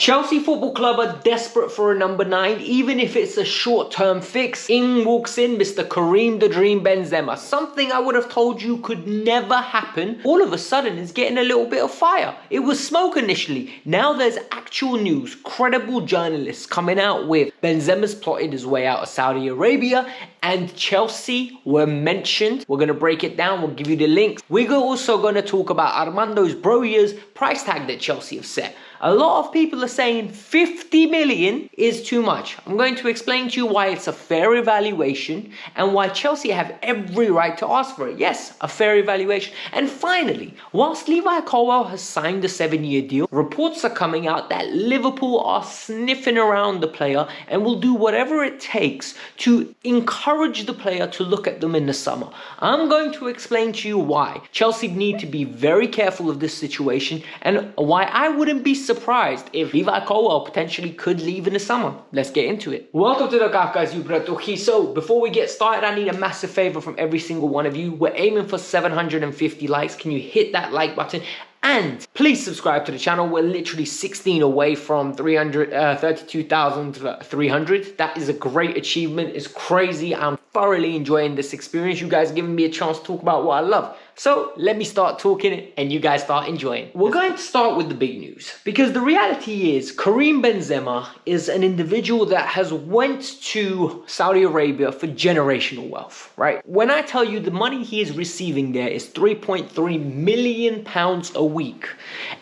Chelsea Football Club are desperate for a number 9, even if it's a short-term fix. In walks in Mr. Kareem the Dream Benzema. Something I would have told you could never happen, all of a sudden is getting a little bit of fire. It was smoke initially. Now there's actual news. Credible journalists coming out with Benzema's plotted his way out of Saudi Arabia and Chelsea were mentioned. We're going to break it down. We'll give you the links. We're also going to talk about Armando's Broja's price tag that Chelsea have set. A lot of people are saying 50 million is too much. I'm going to explain to you why it's a fair evaluation and why Chelsea have every right to ask for it. Yes, a fair evaluation. And finally, whilst Levi Colwill has signed a 7-year deal, reports are coming out that Liverpool are sniffing around the player and will do whatever it takes to encourage the player to look at them in the summer. I'm going to explain to you why Chelsea need to be very careful of this situation and why I wouldn't be surprised if Levi Colwill potentially could leave in the summer. Let's get into it. Welcome to the Kavkas View. So before we get started, I need a massive favor from every single one of you. We're aiming for 750 likes. Can you hit that like button? And please subscribe to the channel. We're literally 16 away from 32,300. That is a great achievement. It's crazy. I'm thoroughly enjoying this experience. You guys are giving me a chance to talk about what I love. So let me start talking and you guys start enjoying. We're going to start with the big news because the reality is Kareem Benzema is an individual that has went to Saudi Arabia for generational wealth, right? When I tell you the money he is receiving there is 3.3 million pounds a week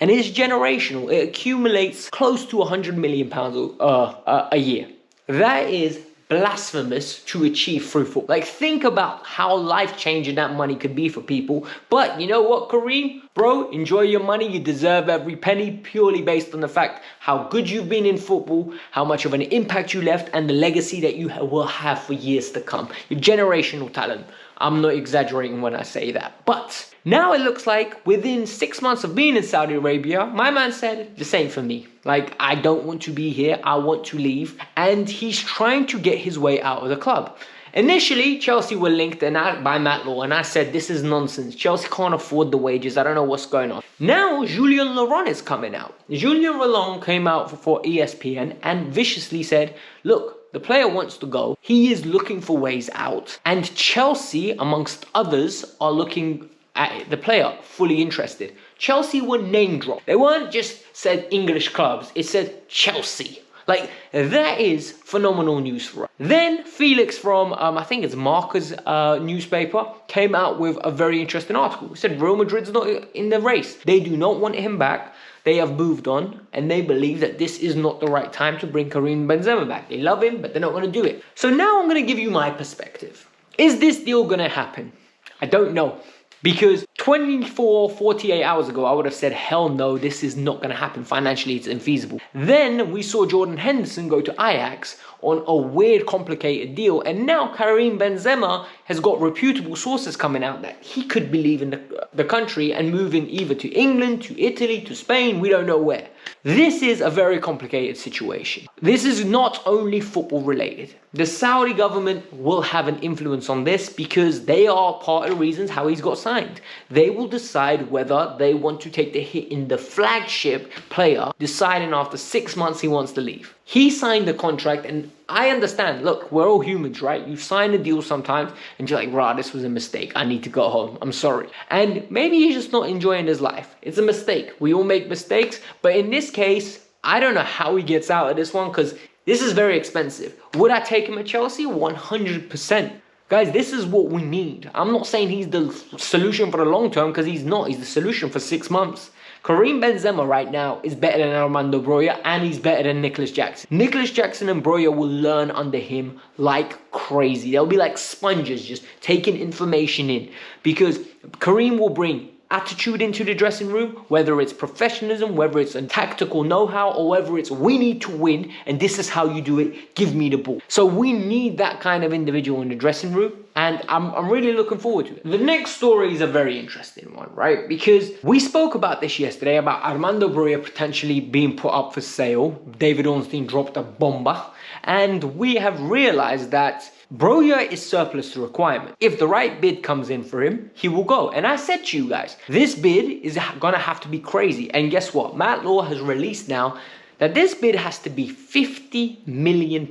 and it's generational. It accumulates close to 100 million pounds a year. That is blasphemous to achieve through football. Like, think about how life-changing that money could be for people. But you know what, Kareem? Bro, enjoy your money. You deserve every penny purely based on the fact how good you've been in football, how much of an impact you left, and the legacy that you will have for years to come. Your generational talent. I'm not exaggerating when I say that. But now it looks like within 6 months of being in Saudi Arabia, my man said the same for me. Like, I don't want to be here. I want to leave. And he's trying to get his way out of the club. Initially, Chelsea were linked by Matt Law, and I said, this is nonsense. Chelsea can't afford the wages. I don't know what's going on. Now, Julien Laurent is coming out. Julien Laurent came out for ESPN and viciously said, look, the player wants to go. He is looking for ways out. And Chelsea, amongst others, are looking at the player fully interested. Chelsea were name dropped. They weren't just said English clubs. It said Chelsea. Like, that is phenomenal news for us. Then Felix from, I think it's Marca's newspaper, came out with a very interesting article. He said Real Madrid's not in the race. They do not want him back. They have moved on and they believe that this is not the right time to bring Kareem Benzema back. They love him, but they're not going to do it. So now I'm going to give you my perspective. Is this deal going to happen? I don't know. Because 48 hours ago, I would have said, hell no, this is not going to happen. Financially, it's infeasible. Then we saw Jordan Henderson go to Ajax on a weird, complicated deal. And now Kareem Benzema has got reputable sources coming out that he could be leaving the country and moving either to England, to Italy, to Spain. We don't know where. This is a very complicated situation. This is not only football related. The Saudi government will have an influence on this because they are part of the reasons how he's got signed. They will decide whether they want to take the hit in the flagship player, deciding after 6 months he wants to leave. He signed the contract and I understand, look, we're all humans, right? You sign a deal sometimes and you're like, rah, this was a mistake. I need to go home. I'm sorry. And maybe he's just not enjoying his life. It's a mistake. We all make mistakes. But in this case, I don't know how he gets out of this one because this is very expensive. Would I take him at Chelsea? 100%. Guys, this is what we need. I'm not saying he's the solution for the long term because he's not. He's the solution for 6 months. Kareem Benzema right now is better than Armando Broja and he's better than Nicholas Jackson. Nicholas Jackson and Broja will learn under him like crazy. They'll be like sponges just taking information in because Kareem will bring attitude into the dressing room, whether it's professionalism, whether it's a tactical know-how, or whether it's we need to win and this is how you do it, give me the ball. So we need that kind of individual in the dressing room and I'm really looking forward to it. The next story is a very interesting one, right? Because we spoke about this yesterday about Armando Broja potentially being put up for sale. David Ornstein dropped a bomba and we have realized that Broja is surplus to requirement. If the right bid comes in for him, he will go. And I said to you guys, this bid is gonna have to be crazy. And guess what? Matt Law has released now that this bid has to be £50 million.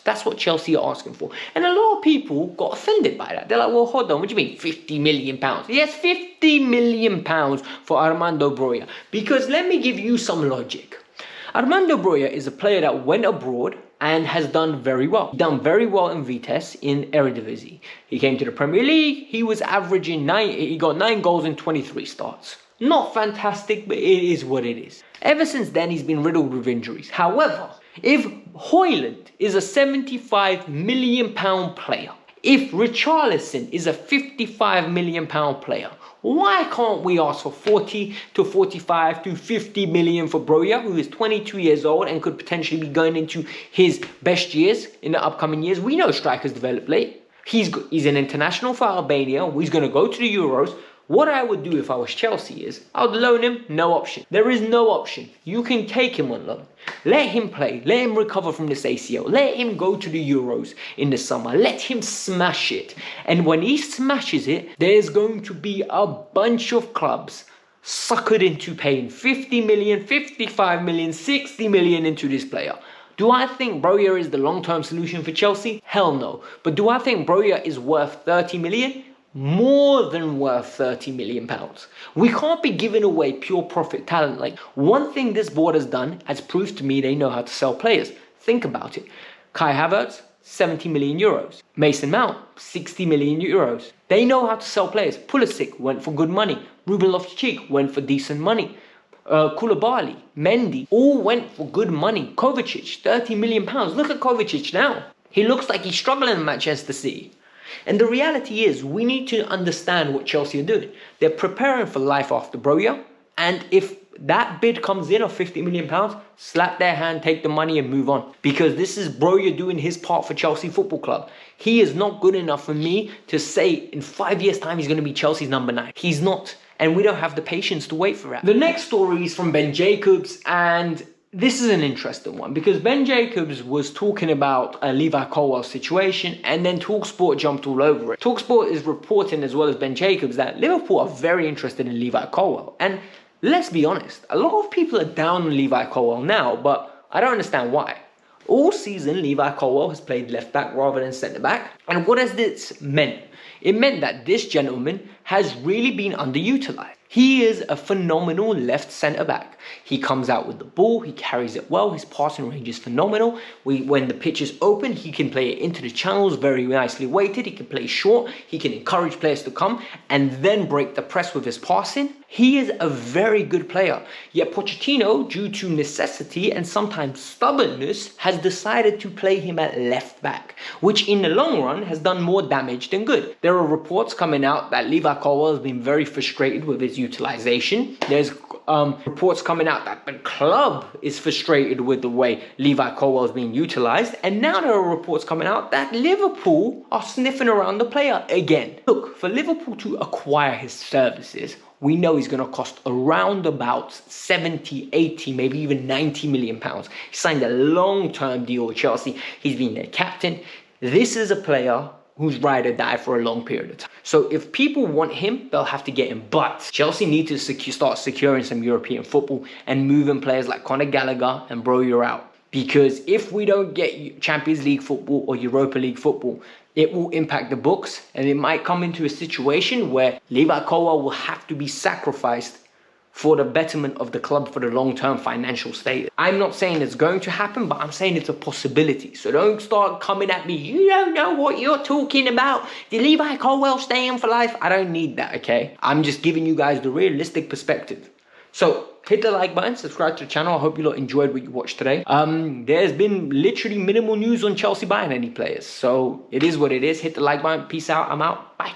That's what Chelsea are asking for. And a lot of people got offended by that. They're like, well, hold on, what do you mean £50 million? Yes, £50 million for Armando Broja. Because let me give you some logic. Armando Broja is a player that went abroad and has done very well. Done very well in Vitesse in Eredivisie. He came to the Premier League. He was averaging he got 9 goals in 23 starts. Not fantastic, but it is what it is. Ever since then, he's been riddled with injuries. However, if Højlund is a £75 million player, if Richarlison is a £55 million player, why can't we ask for 40 to 45 to 50 million for Broja, who is 22 years old and could potentially be going into his best years in the upcoming years? We know strikers develop late. He's an international for Albania. He's going to go to the Euros. What I would do if I was Chelsea is, I would loan him, no option. There is no option. You can take him on loan. Let him play. Let him recover from this ACL. Let him go to the Euros in the summer. Let him smash it. And when he smashes it, there's going to be a bunch of clubs suckered into paying 50 million, 55 million, 60 million into this player. Do I think Broja is the long-term solution for Chelsea? Hell no. But do I think Broja is worth 30 million? More than worth 30 million pounds. We can't be giving away pure profit talent. Like, one thing this board has done has proved to me they know how to sell players. Think about it. Kai Havertz, 70 million euros. Mason Mount, 60 million euros. They know how to sell players. Pulisic went for good money. Ruben Loftus-Cheek went for decent money. Koulibaly, Mendy, all went for good money. Kovacic, 30 million pounds. Look at Kovacic now. He looks like he's struggling in Manchester City. And the reality is, we need to understand what Chelsea are doing. They're preparing for life after Broja. And if that bid comes in of 50 million pounds, slap their hand, take the money and move on. Because this is Broja doing his part for Chelsea Football Club. He is not good enough for me to say in 5 years' time he's going to be Chelsea's number 9. He's not. And we don't have the patience to wait for that. The next story is from Ben Jacobs, and this is an interesting one because Ben Jacobs was talking about a Levi Colwill situation, and then TalkSport jumped all over it. TalkSport is reporting, as well as Ben Jacobs, that Liverpool are very interested in Levi Colwill. And let's be honest, a lot of people are down on Levi Colwill now, but I don't understand why. All season, Levi Colwill has played left back rather than centre back. And what has this meant? It meant that this gentleman has really been underutilised. He is a phenomenal left centre-back. He comes out with the ball, he carries it well, his passing range is phenomenal. When the pitch is open, he can play it into the channels, very nicely weighted. He can play short, he can encourage players to come and then break the press with his passing. He is a very good player. Yet Pochettino, due to necessity and sometimes stubbornness, has decided to play him at left back, which in the long run has done more damage than good. There are reports coming out that Levi Colwill has been very frustrated with his utilization. There's reports coming out that the club is frustrated with the way Levi Colwill is being utilized. And now there are reports coming out that Liverpool are sniffing around the player again. Look, for Liverpool to acquire his services, we know he's going to cost around about 70, 80, maybe even 90 million pounds. He signed a long-term deal with Chelsea. He's been their captain. This is a player who's ride or die for a long period of time. So if people want him, they'll have to get him. But Chelsea need to start securing some European football and moving players like Conor Gallagher and Broja out. Because if we don't get Champions League football or Europa League football, it will impact the books, and it might come into a situation where Levi Colwill will have to be sacrificed for the betterment of the club for the long-term financial status. I'm not saying it's going to happen, but I'm saying it's a possibility. So don't start coming at me, you don't know what you're talking about. Did Levi Colwill stay in for life? I don't need that, okay? I'm just giving you guys the realistic perspective. So hit the like button, subscribe to the channel. I hope you lot enjoyed what you watched today. There's been literally minimal news on Chelsea buying any players. So it is what it is. Hit the like button. Peace out. I'm out. Bye.